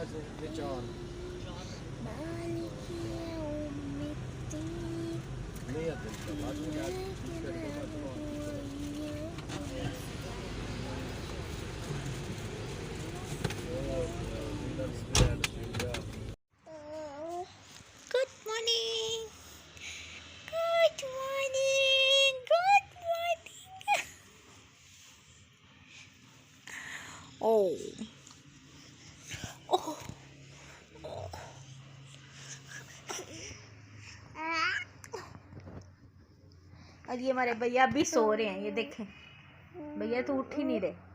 Oh. Oh. और ये हमारे भैया अभी सो रहे हैं, ये देखें भैया तो उठ ही नहीं रहे।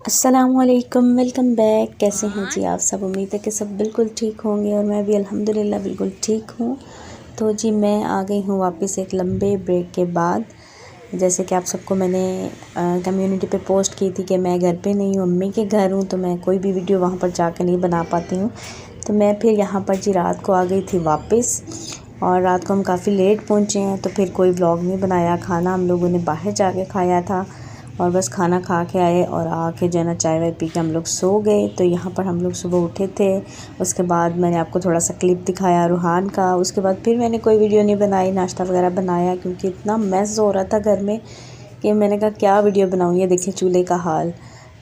अस्सलामुअलैकुम, वेलकम बैक। कैसे हैं जी आप सब? उम्मीद है कि सब बिल्कुल ठीक होंगे और मैं भी अल्हम्दुलिल्लाह बिल्कुल ठीक हूँ। तो जी मैं आ गई हूँ वापस एक लंबे ब्रेक के बाद। जैसे कि आप सबको मैंने कम्युनिटी पे पोस्ट की थी कि मैं घर पे नहीं हूँ, अम्मी के घर हूँ, तो मैं कोई भी वीडियो वहाँ पर जाकर नहीं बना पाती हूँ। तो मैं फिर यहाँ पर जी रात को आ गई थी वापस, और रात को हम काफ़ी लेट पहुँचे हैं, तो फिर कोई व्लॉग नहीं बनाया। खाना हम लोगों ने बाहर जाके खाया था और बस खाना खा के आए और आके जो है ना चाय वाय पी के हम लोग सो गए। तो यहाँ पर हम लोग सुबह उठे थे, उसके बाद मैंने आपको थोड़ा सा क्लिप दिखाया रूहान का। उसके बाद फिर मैंने कोई वीडियो नहीं बनाई, नाश्ता वगैरह बनाया, क्योंकि इतना मैस हो रहा था घर में कि मैंने कहा क्या वीडियो बनाऊँ। ये देखें चूल्हे का हाल,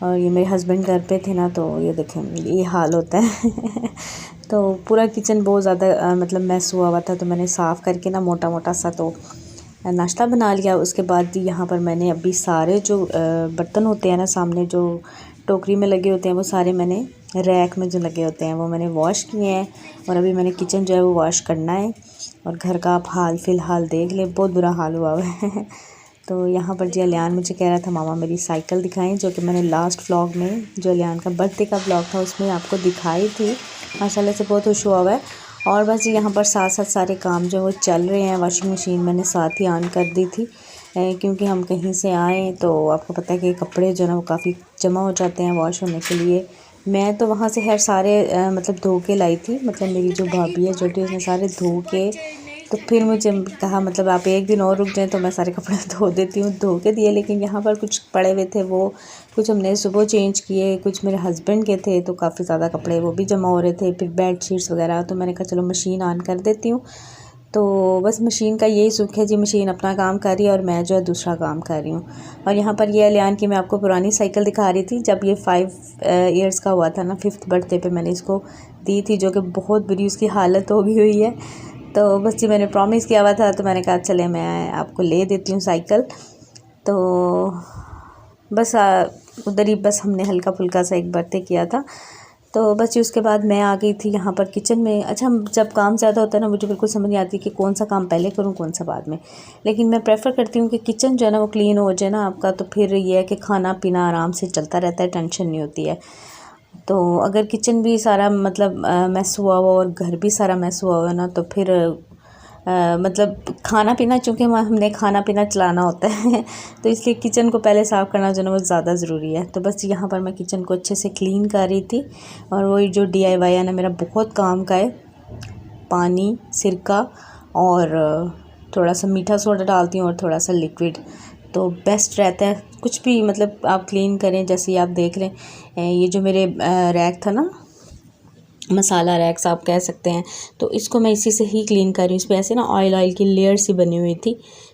और ये मेरे हस्बैंड घर पे थे ना, तो ये देखें ये हाल होता है तो पूरा किचन बहुत ज़्यादा मतलब मैस हुआ था। तो मैंने साफ़ करके ना मोटा मोटा सा तो नाश्ता बना लिया। उसके बाद यहाँ पर मैंने अभी सारे जो बर्तन होते हैं ना सामने जो टोकरी में लगे होते हैं, वो सारे मैंने रैक में जो लगे होते हैं वो मैंने वॉश किए हैं। और अभी मैंने किचन जो है वो वॉश करना है। और घर का आप हाल फ़िलहाल देख ले, बहुत बुरा हाल हुआ है तो यहाँ पर जी अलियान मुझे कह रहा था मामा मेरी साइकिल दिखाएं, जो कि मैंने लास्ट व्लॉग में जो अलियान का बर्थडे का व्लॉग था उसमें आपको दिखाई थी। माशाल्लाह से बहुत खुश हुआ है। और बस यहाँ पर साथ साथ सारे काम जो वो चल रहे हैं। वॉशिंग मशीन मैंने साथ ही ऑन कर दी थी, क्योंकि हम कहीं से आए तो आपको पता है कि कपड़े जो है ना वो काफ़ी जमा हो जाते हैं वॉश होने के लिए। मैं तो वहाँ से खैर सारे मतलब धो के लाई थी, मतलब मेरी जो भाभी है छोटी उसने सारे धो के, तो फिर मुझे कहा मतलब आप एक दिन और रुक जाएं तो मैं सारे कपड़े धो देती हूँ, धो के दिए। लेकिन यहाँ पर कुछ पड़े हुए थे, वो कुछ हमने सुबह चेंज किए, कुछ मेरे हस्बैंड के थे, तो काफ़ी ज़्यादा कपड़े वो भी जमा हो रहे थे, फिर बेड शीट्स वगैरह। तो मैंने कहा चलो मशीन ऑन कर देती हूँ। तो बस मशीन का यही सुख है जी, मशीन अपना काम कर रही है और मैं जो है दूसरा काम कर रही हूँ। और यहाँ पर ये अलियान की मैं आपको पुरानी साइकिल दिखा रही थी, जब ये 5 ईयर्स का हुआ था ना, 5th बर्थडे पे मैंने इसको दी थी, जो कि बहुत बुरी उसकी हालत हो गई हुई है। तो बस जी मैंने प्रॉमिस किया हुआ था, तो मैंने कहा चले मैं आपको ले देती हूँ साइकिल। तो बस उधर ही बस हमने हल्का फुल्का सा एक बर्थडे किया था। तो बस जी उसके बाद मैं आ गई थी यहाँ पर किचन में। अच्छा जब काम ज़्यादा होता है ना, मुझे बिल्कुल समझ नहीं आती कि कौन सा काम पहले करूँ कौन सा बाद में। लेकिन मैं प्रेफर करती हूँ कि किचन जो है ना वो क्लीन हो जाए ना आपका, तो फिर ये है कि खाना पीना आराम से चलता रहता है, टेंशन नहीं होती है। तो अगर किचन भी सारा मतलब मैस हुआ हुआ और घर भी सारा मैस हुआ हुआ ना, तो फिर मतलब खाना पीना, चूँकि हमने खाना पीना चलाना होता है तो इसलिए किचन को पहले साफ़ करना जो है वो ज़्यादा ज़रूरी है। तो बस यहाँ पर मैं किचन को अच्छे से क्लीन कर रही थी। और वही जो DIY है ना मेरा बहुत काम का है, पानी, सिरका और थोड़ा सा मीठा सोडा डालती हूँ और थोड़ा सा लिक्विड, तो बेस्ट रहता है। कुछ भी मतलब आप क्लीन करें, जैसे आप देख लें ये जो मेरे रैक था ना, मसाला रैक्स आप कह सकते हैं, तो इसको मैं इसी से ही क्लीन कर रही हूँ। इस पर ऐसे ना ऑयल की लेयर सी बनी हुई थी,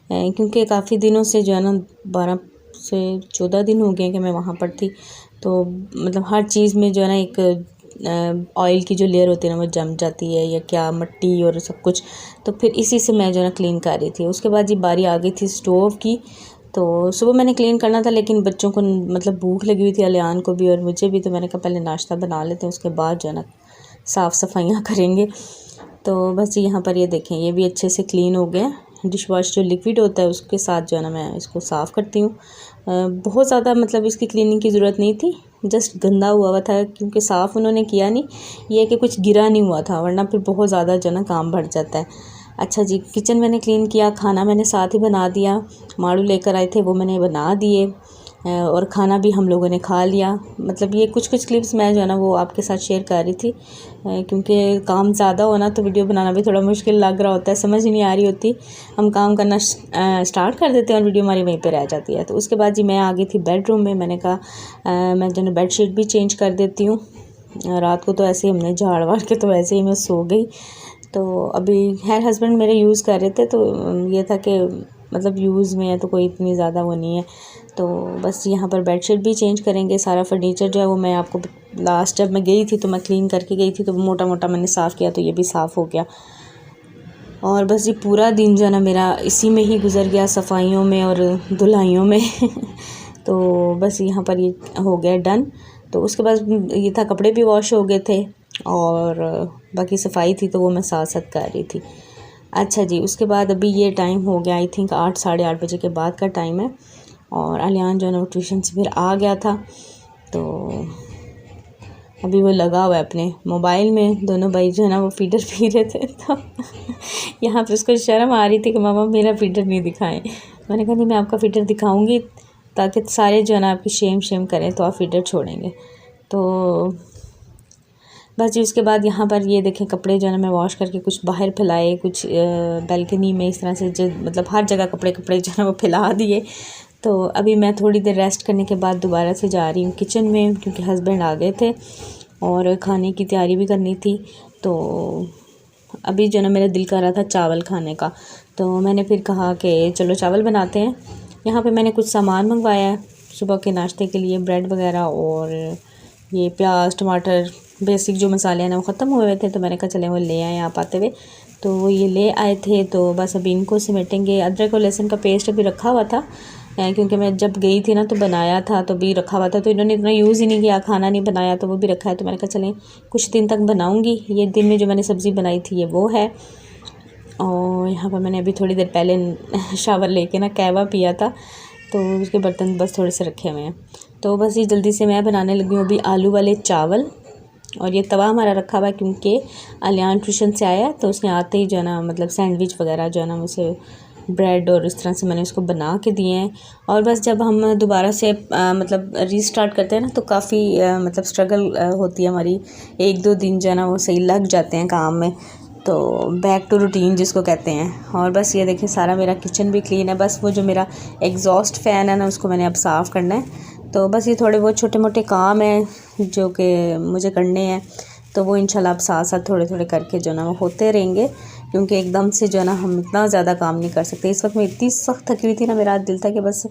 क्योंकि काफ़ी दिनों से जो है ना 12 से 14 दिन हो गए कि मैं वहाँ पर थी। तो मतलब हर चीज़ में जो है ना एक ऑयल की जो लेयर होती है ना वो जम जाती है, या क्या मिट्टी और सब कुछ। तो फिर इसी से मैं जो है ना क्लीन कर रही थी। उसके बाद ये बारी आ गई थी स्टोव की। तो सुबह मैंने क्लीन करना था, लेकिन बच्चों को मतलब भूख लगी हुई थी, अलियान को भी और मुझे भी, तो मैंने कहा पहले नाश्ता बना लेते हैं, उसके बाद जो है ना साफ़ सफाइयाँ करेंगे। तो बस यहाँ पर ये देखें ये भी अच्छे से क्लीन हो गए। डिश वॉश जो लिक्विड होता है उसके साथ जो है ना मैं इसको साफ़ करती हूँ। बहुत ज़्यादा मतलब इसकी क्लीनिंग की ज़रूरत नहीं थी, जस्ट गंदा हुआ था, क्योंकि साफ़ उन्होंने किया नहीं, ये कि कुछ गिरा नहीं हुआ था, वरना फिर बहुत ज़्यादा जो है ना काम बढ़ जाता है। अच्छा जी, किचन मैंने क्लीन किया, खाना मैंने साथ ही बना दिया, माड़ू लेकर आए थे वो मैंने बना दिए और खाना भी हम लोगों ने खा लिया। मतलब ये कुछ कुछ क्लिप्स मैं जो है ना वो आपके साथ शेयर कर रही थी क्योंकि काम ज़्यादा हो ना तो वीडियो बनाना भी थोड़ा मुश्किल लग रहा होता है, समझ नहीं आ रही होती। हम काम करना स्टार्ट कर देते हैं और वीडियो हमारी वहीं पे रह जाती है। तो उसके बाद जी मैं आ गई थी बेडरूम में। मैंने कहा मैं जो है बेडशीट भी चेंज कर देती हूँ। रात को तो ऐसे ही हमने झाड़ वाड़ के तो वैसे ही मैं सो गई। तो अभी खैर हस्बैंड मेरे यूज़ कर रहे थे तो ये था कि मतलब यूज़ में है तो कोई इतनी ज़्यादा वो नहीं है। तो बस यहाँ पर बेडशीट भी चेंज करेंगे। सारा फर्नीचर जो है वो मैं आपको लास्ट जब मैं गई थी तो मैं क्लीन करके गई थी तो मोटा मोटा मैंने साफ़ किया तो ये भी साफ़ हो गया। और बस ये पूरा दिन जो है ना मेरा इसी में ही गुज़र गया, सफाइयों में और धुलाइयों में तो बस यहाँ पर ये हो गया डन। तो उसके बाद ये था कपड़े भी वॉश हो गए थे और बाकी सफाई थी तो वो मैं साथ साथ कर रही थी। अच्छा जी, उसके बाद अभी ये टाइम हो गया, आई थिंक 8 साढ़े 8 बजे के बाद का टाइम है और अलियान जो है ना वो ट्यूशन से फिर आ गया था। तो अभी वो लगा हुआ है अपने मोबाइल में। दोनों भाई जो है ना वो फीडर पी रहे थे तो यहाँ पे उसको शर्म आ रही थी कि मामा मेरा फीडर नहीं दिखाएं। मैंने कहा नहीं, मैं आपका फीडर दिखाऊंगी ताकि सारे जो है ना आपकी शेम करें तो आप फीडर छोड़ेंगे। तो बस जी उसके बाद यहाँ पर ये देखें कपड़े जो है ना मैं वॉश करके कुछ बाहर फैलाए, कुछ बैल्कनी में इस तरह से जो मतलब हर जगह कपड़े जो है ना वो फैला दिए। तो अभी मैं थोड़ी देर रेस्ट करने के बाद दोबारा से जा रही हूँ किचन में क्योंकि हस्बैंड आ गए थे और खाने की तैयारी भी करनी थी। तो अभी जो है ना मेरा दिल कर रहा था चावल खाने का, तो मैंने फिर कहा कि चलो चावल बनाते हैं। यहाँ पे मैंने कुछ सामान मंगवाया है सुबह के नाश्ते के लिए, ब्रेड वगैरह और ये प्याज टमाटर बेसिक जो मसाले हैं ना वो ख़त्म हुए हुए थे तो मैंने कहा चले वो ले आए आप आते हुए। तो वो ये ले आए थे तो बस अभी इनको समेटेंगे। अदरक और लहसुन का पेस्ट अभी रखा हुआ था क्योंकि मैं जब गई थी ना तो बनाया था तो भी रखा हुआ था, तो इन्होंने इतना यूज़ ही नहीं किया, खाना नहीं बनाया तो वो भी रखा है। तो मैंने कहा चलें कुछ दिन तक बनाऊँगी। ये दिन में जो मैंने सब्ज़ी बनाई थी ये वो है। और यहाँ पर मैंने अभी थोड़ी देर पहले शावर लेके ना कहवा पिया था तो उसके बर्तन बस थोड़े से रखे हुए हैं। तो बस ये जल्दी से मैं बनाने लगी हूँ अभी आलू वाले चावल। और ये तवा हमारा रखा हुआ है क्योंकि अलियान ट्यूशन से आया तो उसने आते ही जो है ना मतलब सैंडविच वगैरह जो है ना उसे ब्रेड और इस तरह से मैंने उसको बना के दिए हैं। और बस जब हम दोबारा से मतलब रीस्टार्ट करते हैं ना तो काफ़ी मतलब स्ट्रगल होती है हमारी, 1-2 दिन जो है ना वो सही लग जाते हैं काम में। तो बैक टू रूटीन जिसको कहते हैं। और बस ये देखिए सारा मेरा किचन भी क्लीन है। बस वो जो मेरा एग्जॉस्ट फ़ैन है ना उसको मैंने अब साफ़ करना है। तो बस ये थोड़े बहुत छोटे मोटे काम हैं जो कि मुझे करने हैं तो वो इंशाल्लाह अब साथ साथ थोड़े थोड़े करके जो ना वो होते रहेंगे क्योंकि एकदम से जो है ना हम इतना ज़्यादा काम नहीं कर सकते। इस वक्त मैं इतनी सख्त थकी हुई थी ना, मेरा दिल था कि बस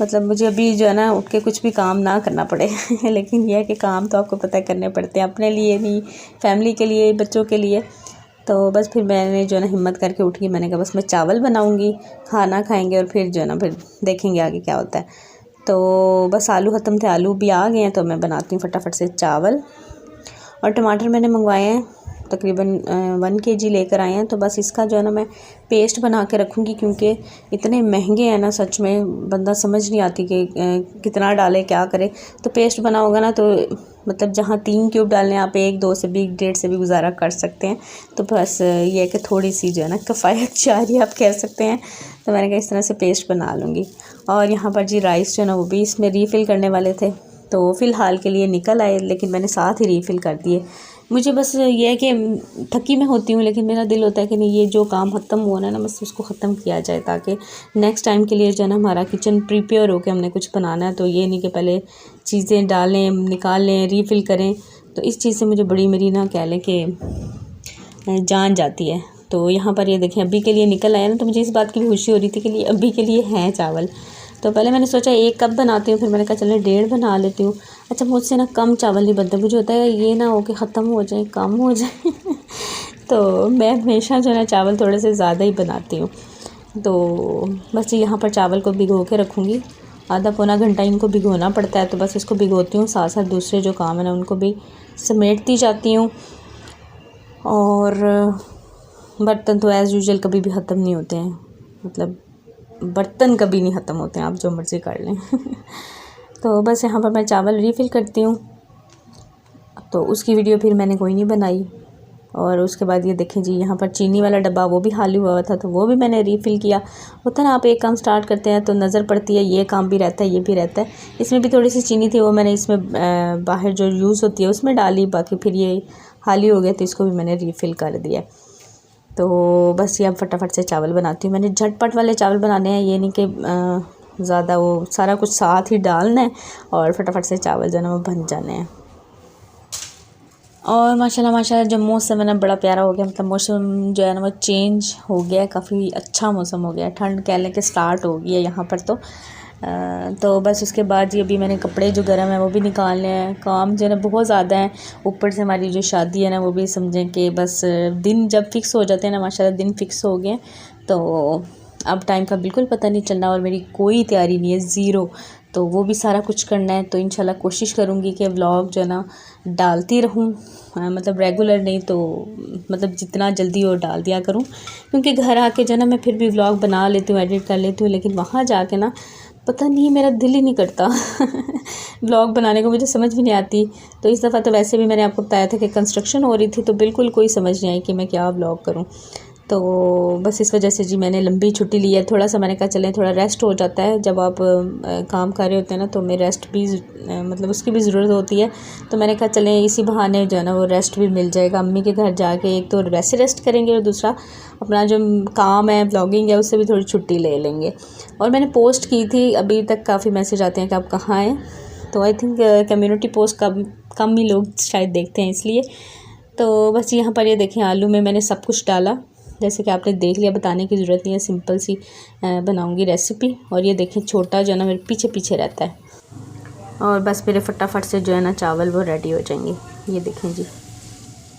मतलब मुझे अभी जो है ना उठ के कुछ भी काम ना करना पड़े लेकिन यह है कि काम तो आपको पता है करने पड़ते हैं, अपने लिए नहीं, फैमिली के लिए, बच्चों के लिए। तो बस फिर मैंने जो है ना हिम्मत करके उठ गई। मैंने कहा बस मैं चावल बनाऊँगी, खाना खाएँगे और फिर जो है ना फिर देखेंगे आगे क्या होता है। तो बस आलू ख़त्म थे, आलू भी आ गए हैं तो मैं बनाती हूँ फटाफट से चावल। और टमाटर मैंने मंगवाए हैं तकरीबन 1 kg लेकर आए हैं। तो बस इसका जो है ना मैं पेस्ट बना के रखूँगी क्योंकि इतने महंगे हैं ना, सच में बंदा समझ नहीं आती कि कितना डाले क्या करे। तो पेस्ट बना होगा ना तो मतलब जहाँ 3 क्यूब डालने आप 1-2 से भी 1.5 से भी गुजारा कर सकते हैं। तो बस ये है कि थोड़ी सी जो है ना किफ़ायत जारी आप कह सकते हैं। तो मैंने कहा इस तरह से पेस्ट बना लूँगी। और यहाँ पर जी राइस जो है ना वो भी इसमें रीफ़िल करने वाले थे तो फ़िलहाल के लिए निकल आए, लेकिन मैंने साथ ही रीफ़िल कर दिए। मुझे बस ये है कि थकी मैं होती हूँ लेकिन मेरा दिल होता है कि नहीं ये जो काम ख़त्म हुआ ना बस उसको ख़त्म किया जाए ताकि नेक्स्ट टाइम के लिए जो है ना हमारा किचन प्रिपेयर हो के हमने कुछ बनाना है। तो ये नहीं कि पहले चीज़ें डालें निकाल लें रीफ़िल करें। तो इस चीज़ से मुझे बड़ी मेरी ना कह लें कि जान जाती है। तो यहाँ पर ये देखें अभी के लिए निकल आया ना तो मुझे इस बात की भी खुशी हो रही थी कि लिए अभी के लिए हैं चावल। तो पहले मैंने सोचा 1 कप बनाती हूँ, फिर मैंने कहा चलो 1.5 बना लेती हूँ। अच्छा मुझसे ना कम चावल नहीं बनते, मुझे होता है ये ना हो कि ख़त्म हो जाए, कम हो जाए तो मैं हमेशा जो है ना चावल थोड़े से ज़्यादा ही बनाती हूँ। तो बस यहाँ पर चावल को भिगो के रखूँगी, आधा पौना घंटा इनको भिगोना पड़ता है। तो बस इसको भिगोती हूँ, साथ साथ दूसरे जो काम है ना उनको भी समेटती जाती हूँ। और बर्तन तो एज़ यूजुअल कभी भी ख़त्म नहीं होते हैं, मतलब बर्तन कभी नहीं ख़त्म होते हैं, आप जो मर्ज़ी कर लें तो बस यहाँ पर मैं चावल रीफ़िल करती हूँ। तो उसकी वीडियो फिर मैंने कोई नहीं बनाई और उसके बाद ये देखें जी, यहाँ पर चीनी वाला डब्बा वो भी खाली हुआ था, तो वो भी मैंने रीफ़िल किया। होता ना, आप एक काम स्टार्ट करते हैं तो नज़र पड़ती है, ये काम भी रहता है, ये भी रहता है। इसमें भी थोड़ी सी चीनी थी, वो मैंने इसमें बाहर जो यूज़ होती है उसमें डाली, बाकी फिर ये खाली हो गया तो इसको भी मैंने रीफ़िल कर दिया। तो बस ये अब फटाफट से चावल बनाती हूँ। मैंने झटपट वाले चावल बनाने हैं, ये नहीं कि ज़्यादा वो सारा कुछ साथ ही डालना है और फटाफट से चावल जो है ना वो बन जाने हैं। और माशाल्लाह जो मौसम है ना बड़ा प्यारा हो गया, मतलब मौसम जो है ना वो चेंज हो गया, काफ़ी अच्छा मौसम हो गया, ठंड कह लें कि स्टार्ट हो गई है यहाँ पर। तो बस उसके बाद ये अभी मैंने कपड़े जो गर्म है वो भी निकालने हैं। काम जो है ना बहुत ज़्यादा है, ऊपर से हमारी जो शादी है ना वो भी समझें कि बस दिन जब फिक्स हो जाते हैं ना, माशाल्लाह दिन फिक्स हो गए, तो अब टाइम का बिल्कुल पता नहीं चलना और मेरी कोई तैयारी नहीं है, ज़ीरो। तो वो भी सारा कुछ करना है। तो इंशाल्लाह कोशिश करूँगी कि व्लॉग जो है ना डालती रहूँ, मतलब रेगुलर नहीं तो मतलब जितना जल्दी हो डाल दिया करूँ, क्योंकि घर आके जो है ना मैं फिर भी व्लॉग बना लेती हूँ, एडिट कर लेती हूँ, लेकिन वहाँ जाके ना पता नहीं मेरा दिल ही नहीं करता व्लॉग बनाने को, मुझे समझ भी नहीं आती। तो इस दफ़ा तो वैसे भी मैंने आपको बताया था कि कंस्ट्रक्शन हो रही थी, तो बिल्कुल कोई समझ नहीं आई कि मैं क्या व्लॉग करूँ। तो बस इस वजह से जी मैंने लंबी छुट्टी ली है। थोड़ा सा मैंने कहा चलें थोड़ा रेस्ट हो जाता है, जब आप काम कर रहे होते हैं ना तो हमें रेस्ट भी मतलब उसकी भी ज़रूरत होती है। तो मैंने कहा चलें इसी बहाने जो है ना वो रेस्ट भी मिल जाएगा। अम्मी के घर जाके एक तो वैसे रेस्ट करेंगे और दूसरा अपना जो काम है ब्लॉगिंग है उससे भी थोड़ी छुट्टी ले लेंगे। और मैंने पोस्ट की थी, अभी तक काफ़ी मैसेज आते हैं कि आप कहाँ हैं, तो आई थिंक कम्युनिटी पोस्ट कम ही लोग शायद देखते हैं इसलिए। तो बस यहाँ पर ये देखें, आलू में मैंने सब कुछ डाला, जैसे कि आपने देख लिया, बताने की ज़रूरत नहीं है, सिंपल सी बनाऊंगी रेसिपी। और ये देखें छोटा जो है ना मेरे पीछे पीछे रहता है, और बस मेरे फटाफट से जो है ना चावल वो रेडी हो जाएंगे। ये देखें जी।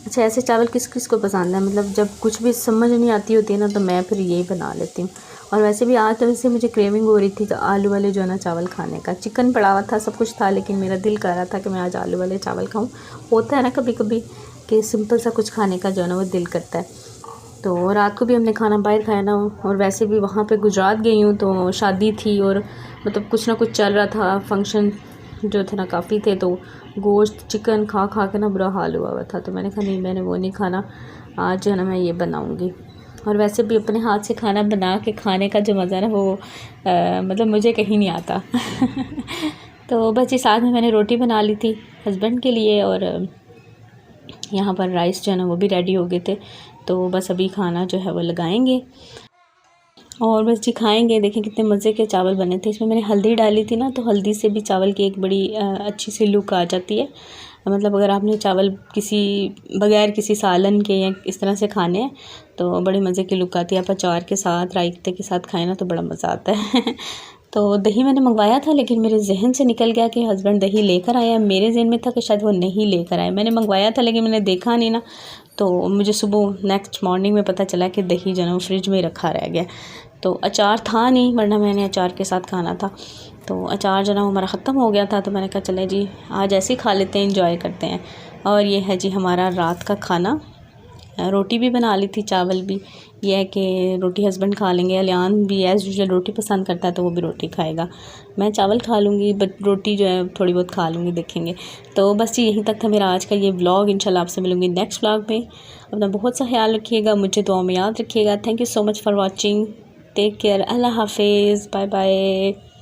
अच्छा, ऐसे चावल किस किस को पसंद है, मतलब जब कुछ भी समझ नहीं आती होती है ना तो मैं फिर यही बना लेती हूँ। और वैसे भी आज तो वैसे मुझे क्रेविंग हो रही थी तो आलू वाले जो है ना चावल खाने का, चिकन पड़ा हुआ था, सब कुछ था, लेकिन मेरा दिल कर रहा था कि मैं आज आलू वाले चावल खाऊँ। होता है ना कभी कभी कि सिंपल सा कुछ खाने का जो है ना वो दिल करता है। तो रात को भी हमने खाना बाहर खाया ना, और वैसे भी वहाँ पे गुजरात गई हूँ तो शादी थी और मतलब कुछ ना कुछ चल रहा था, फंक्शन जो थे ना काफ़ी थे, तो गोश्त चिकन खा खा के ना बुरा हाल हुआ था। तो मैंने कहा नहीं, मैंने वो नहीं खाना, आज जो है ना मैं ये बनाऊँगी। और वैसे भी अपने हाथ से खाना बना के खाने का जो मज़ा है ना वो मतलब मुझे कहीं नहीं आता तो बस ये साथ में मैंने रोटी बना ली थी हस्बैंड के लिए, और यहाँ पर राइस जो है ना वो भी रेडी हो गए थे। तो बस अभी खाना जो है वो लगाएंगे और बस जी खाएंगे। देखें कितने मज़े के चावल बने थे। इसमें मैंने हल्दी डाली थी ना, तो हल्दी से भी चावल की एक बड़ी अच्छी सी लुक आ जाती है। मतलब अगर आपने चावल बगैर किसी सालन के या इस तरह से खाने हैं तो बड़ी मज़े की लुक आती है। आप अचार के साथ रायते के साथ खाएं ना तो बड़ा मज़ा आता है तो दही मैंने मंगवाया था, लेकिन मेरे जहन से निकल गया कि हस्बैंड दही लेकर आया। मेरे जहन में था कि शायद वो नहीं लेकर आए। मैंने मंगवाया था लेकिन मैंने देखा नहीं ना, तो मुझे सुबह नेक्स्ट मॉर्निंग में पता चला कि दही जो है वो फ्रिज में रखा रह गया। तो अचार था नहीं, वरना मैंने अचार के साथ खाना था। तो अचार जो ना हमारा ख़त्म हो गया था, तो मैंने कहा चले जी आज ऐसे ही खा लेते हैं, इंजॉय करते हैं। और ये है जी हमारा रात का खाना। रोटी भी बना ली थी, चावल भी। ये है कि रोटी हस्बैंड खा लेंगे, अलियान भी एज़ यूजुअल रोटी पसंद करता है तो वो भी रोटी खाएगा। मैं चावल खा लूँगी, बट रोटी जो है थोड़ी बहुत खा लूँगी, देखेंगे। तो बस जी यहीं तक था मेरा आज का ये व्लॉग। इंशाल्लाह आपसे मिलूँगी नेक्स्ट व्लॉग में। अपना बहुत सा ख्याल रखिएगा, मुझे दुआ में याद रखिएगा। Thank you so much for watching. Take care. अल्लाह हाफिज़। Bye bye.